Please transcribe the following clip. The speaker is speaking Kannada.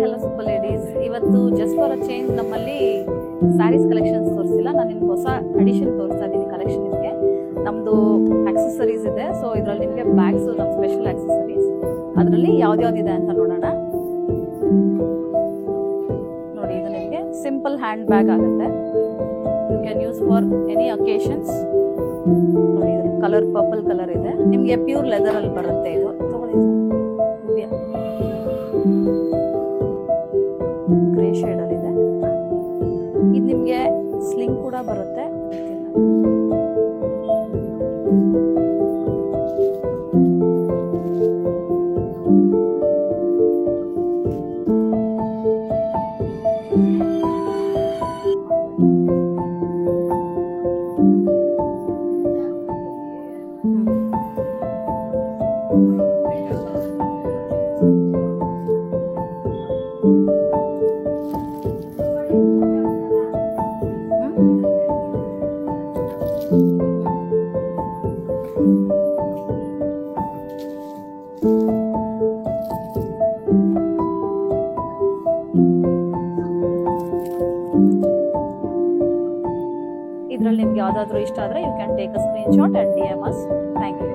Hello super ladies. ಇವತ್ತು ಜಸ್ಟ್ ಫಾರ್ ಅ ಚೇಂಜ್ ನಮ್ಮಲ್ಲಿ ಸ್ಯಾರೀಸ್ ಕಲೆಕ್ಷನ್ಸ್ ತೋರಿಸಿಲ್ಲ, ನಾನು ನಿಮ್ಗೆ ಹೊಸ ಅಡಿಷನ್ ತೋರಿಸ್ತಾ ಇದ್ದೀನಿ ಕಲೆಕ್ಷನ್. ನಿಮಗೆ ನಮ್ಮದು ಆಕ್ಸೆಸರೀಸ್ ಇದೆ. ಸೊ ಇದರಲ್ಲಿ ನಿಮಗೆ ಬ್ಯಾಗ್ಸ್, ನಮ್ಮ ಸ್ಪೆಷಲ್ ಆಕ್ಸೆಸರೀಸ್, ಅದರಲ್ಲಿ ಯಾವ್ದ್ಯಾವ್ದಿದೆ ಅಂತ ನೋಡೋಣ. ನೋಡಿ, ಇದು ನಿಮಗೆ ಸಿಂಪಲ್ ಹ್ಯಾಂಡ್ ಬ್ಯಾಗ್ ಆಗುತ್ತೆ. You can use for any occasions. ನೋಡಿ, ಇದ್ರ ಕಲರ್ ಪರ್ಪಲ್ ಕಲರ್ ಇದೆ, ನಿಮಗೆ ಪ್ಯೂರ್ ಲೆದರ್ ಅಲ್ಲಿ ಬರುತ್ತೆ. ಇದು ತಗೊಳ್ಳಿ, ಗ್ರೇ ಶೇಡ್ ಅಲ್ಲಿ ಇದೆ. ಇದು ನಿಮಗೆ ಸ್ಲಿಂಗ್ ಕೂಡ ಬರುತ್ತೆ. ಇದರಲ್ಲಿ ನಿಮ್ಗೆ ಯಾವ್ದಾದ್ರು ಇಷ್ಟ ಆದ್ರೆ you can take a screen shot and DM us. Thank you.